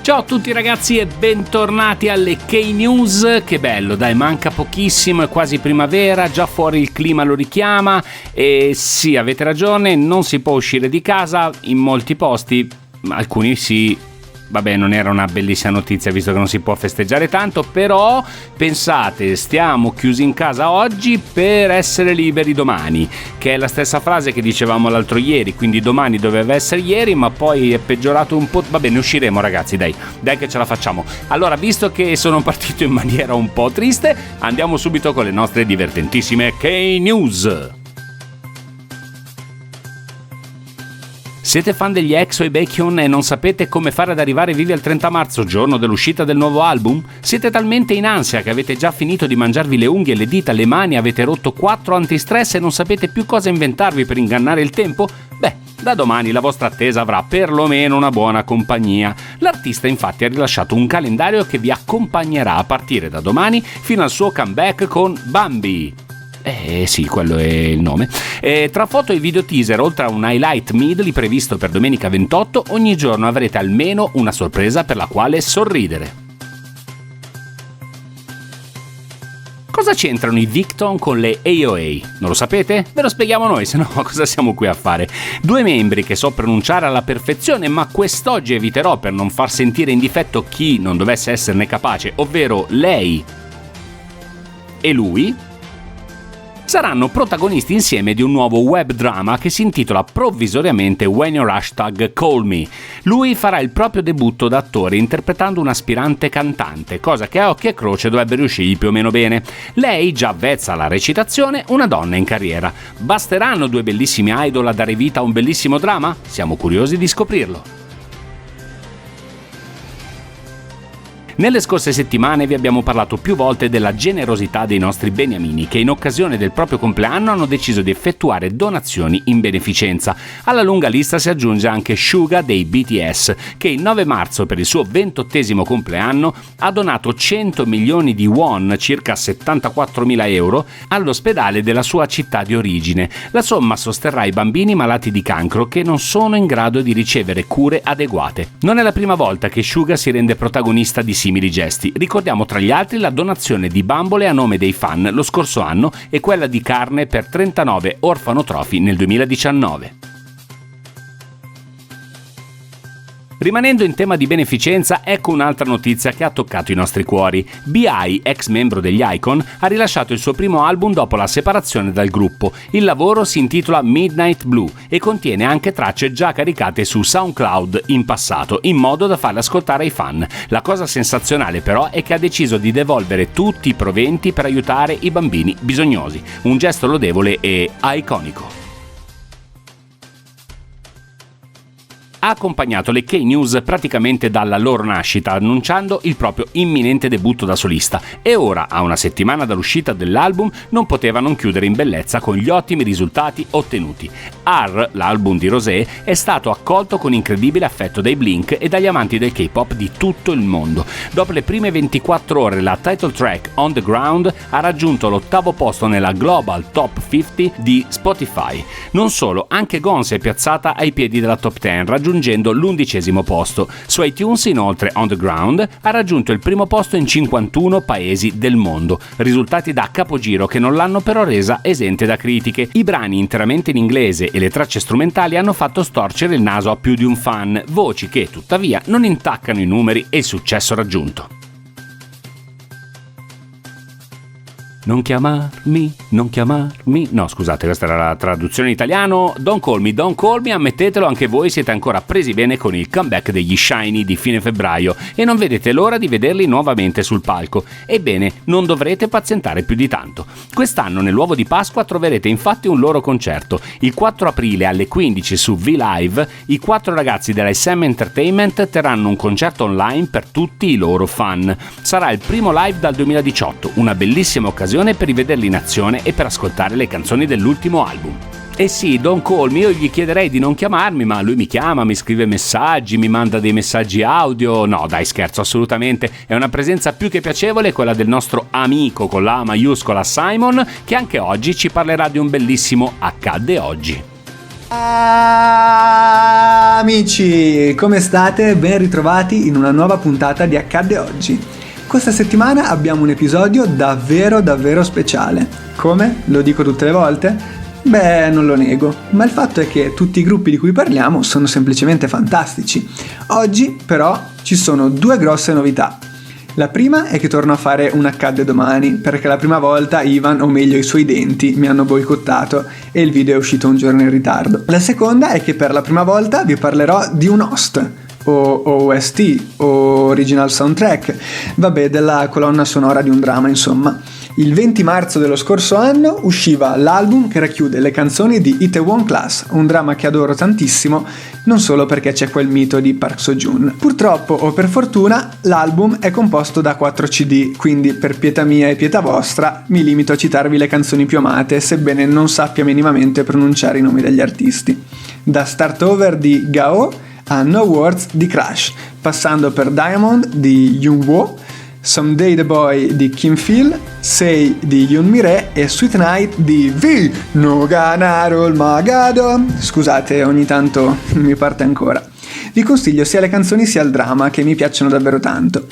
Ciao a tutti ragazzi e bentornati alle K-News. Che bello, dai, manca pochissimo, è quasi primavera, già fuori il clima lo richiama e sì, avete ragione, non si può uscire di casa in molti posti, alcuni sì. Vabbè, non era una bellissima notizia visto che non si può festeggiare tanto, però pensate, stiamo chiusi in casa oggi per essere liberi domani, che è la stessa frase che dicevamo l'altro ieri, quindi domani doveva essere ieri, ma poi è peggiorato un po'. Vabbè, ne usciremo ragazzi, dai che ce la facciamo. Allora, visto che sono partito in maniera un po' triste, andiamo subito con le nostre divertentissime K-News. Siete fan degli EXO e Baekhyun e non sapete come fare ad arrivare vivi al 30 marzo, giorno dell'uscita del nuovo album? Siete talmente in ansia che avete già finito di mangiarvi le unghie, le dita, le mani, avete rotto 4 antistress e non sapete più cosa inventarvi per ingannare il tempo? Beh, da domani la vostra attesa avrà perlomeno una buona compagnia. L'artista infatti ha rilasciato un calendario che vi accompagnerà a partire da domani fino al suo comeback con Bambi. Sì, quello è il nome. Tra foto e video teaser, oltre a un highlight medley previsto per domenica 28, ogni giorno avrete almeno una sorpresa per la quale sorridere. Cosa c'entrano i Victon con le AOA? Non lo sapete? Ve lo spieghiamo noi, se no cosa siamo qui a fare? 2 membri che so pronunciare alla perfezione, ma quest'oggi eviterò per non far sentire in difetto chi non dovesse esserne capace, ovvero lei e lui, saranno protagonisti insieme di un nuovo web drama che si intitola provvisoriamente When Your Hashtag Call Me. Lui farà il proprio debutto da attore interpretando un aspirante cantante, cosa che a occhio e croce dovrebbe riuscirgli più o meno bene. Lei, già avvezza alla recitazione, una donna in carriera. Basteranno 2 bellissimi idol a dare vita a un bellissimo drama? Siamo curiosi di scoprirlo. Nelle scorse settimane vi abbiamo parlato più volte della generosità dei nostri beniamini che in occasione del proprio compleanno hanno deciso di effettuare donazioni in beneficenza. Alla lunga lista si aggiunge anche Suga dei BTS che il 9 marzo per il suo 28esimo compleanno ha donato 100 milioni di won, circa 74.000 euro, all'ospedale della sua città di origine. La somma sosterrà i bambini malati di cancro che non sono in grado di ricevere cure adeguate. Non è la prima volta che Suga si rende protagonista di simili gesti. Ricordiamo tra gli altri la donazione di bambole a nome dei fan lo scorso anno e quella di carne per 39 orfanotrofi nel 2019. Rimanendo in tema di beneficenza, ecco un'altra notizia che ha toccato i nostri cuori. B.I., ex membro degli Icon, ha rilasciato il suo primo album dopo la separazione dal gruppo. Il lavoro si intitola Midnight Blue e contiene anche tracce già caricate su SoundCloud in passato, in modo da farle ascoltare ai fan. La cosa sensazionale però è che ha deciso di devolvere tutti i proventi per aiutare i bambini bisognosi. Un gesto lodevole e iconico. Ha accompagnato le K-News praticamente dalla loro nascita, annunciando il proprio imminente debutto da solista e ora, a una settimana dall'uscita dell'album, non poteva non chiudere in bellezza con gli ottimi risultati ottenuti. R, l'album di Rosé, è stato accolto con incredibile affetto dai Blink e dagli amanti del K-pop di tutto il mondo. Dopo le prime 24 ore la title track On The Ground ha raggiunto l'8° posto nella Global Top 50 di Spotify. Non solo, anche Gonz è piazzata ai piedi della Top 10, raggiungendo l'11° posto. Su iTunes, inoltre, On The Ground ha raggiunto il primo posto in 51 paesi del mondo, risultati da capogiro che non l'hanno però resa esente da critiche. I brani interamente in inglese e le tracce strumentali hanno fatto storcere il naso a più di un fan, voci che, tuttavia, non intaccano i numeri e il successo raggiunto. Non chiamarmi, no scusate, questa era la traduzione in italiano. Don't call me, ammettetelo, anche voi siete ancora presi bene con il comeback degli Shiny di fine febbraio e non vedete l'ora di vederli nuovamente sul palco. Ebbene, non dovrete pazientare più di tanto. Quest'anno nell'uovo di Pasqua troverete infatti un loro concerto. Il 4 aprile alle 15 su V-Live i 4 ragazzi della SM Entertainment terranno un concerto online per tutti i loro fan. Sarà il primo live dal 2018, una bellissima occasione per rivederli in azione e per ascoltare le canzoni dell'ultimo album. E sì, Don't Call Me, io gli chiederei di non chiamarmi, ma lui mi chiama, mi scrive messaggi, mi manda dei messaggi audio. No, dai, scherzo, assolutamente. È una presenza più che piacevole quella del nostro amico con la A maiuscola Simon, che anche oggi ci parlerà di un bellissimo Accadde Oggi. amici, come state? Ben ritrovati in una nuova puntata di Accadde Oggi. Questa settimana abbiamo un episodio davvero speciale. Come? Lo dico tutte le volte? Beh, non lo nego, ma il fatto è che tutti i gruppi di cui parliamo sono semplicemente fantastici. Oggi, però, ci sono due grosse novità. La prima è che torno a fare un Accadde domani, perché la prima volta Ivan, o meglio i suoi denti, mi hanno boicottato e il video è uscito un giorno in ritardo. La seconda è che per la prima volta vi parlerò di un host, o OST, o Original Soundtrack, vabbè, della colonna sonora di un drama, insomma. Il 20 marzo dello scorso anno usciva l'album che racchiude le canzoni di Itaewon Class, un drama che adoro tantissimo, non solo perché c'è quel mito di Park Seo-joon. Purtroppo, o per fortuna, l'album è composto da 4 CD, quindi per pietà mia e pietà vostra mi limito a citarvi le canzoni più amate, sebbene non sappia minimamente pronunciare i nomi degli artisti. Da Start Over di Gao a No Words di Crash, passando per Diamond di Yoonwoo, Someday the Boy di Kim Phil, Say di Yoon Mi-rae e Sweet Night di V no Ganarol Magado. Scusate, ogni tanto mi parte ancora. Vi consiglio sia le canzoni sia il drama, che mi piacciono davvero tanto.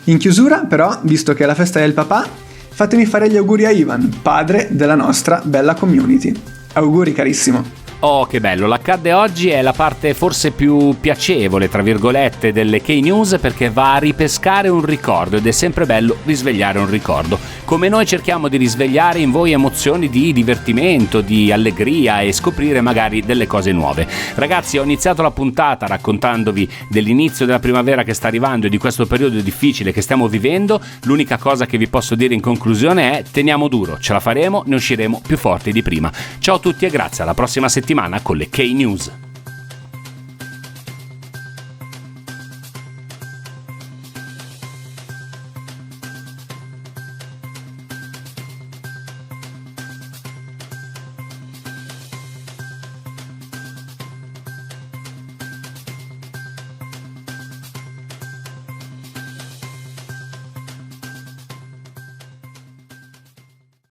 In chiusura, però, visto che è la festa del papà, fatemi fare gli auguri a Ivan, padre della nostra bella community. Auguri carissimo! Oh, che bello, l'accadde oggi è la parte forse più piacevole, tra virgolette, delle K-News, perché va a ripescare un ricordo ed è sempre bello risvegliare un ricordo. Come noi cerchiamo di risvegliare in voi emozioni di divertimento, di allegria e scoprire magari delle cose nuove. Ragazzi, ho iniziato la puntata raccontandovi dell'inizio della primavera che sta arrivando e di questo periodo difficile che stiamo vivendo. L'unica cosa che vi posso dire in conclusione è: teniamo duro, ce la faremo, ne usciremo più forti di prima. Ciao a tutti e grazie, alla prossima settimana con le K-News.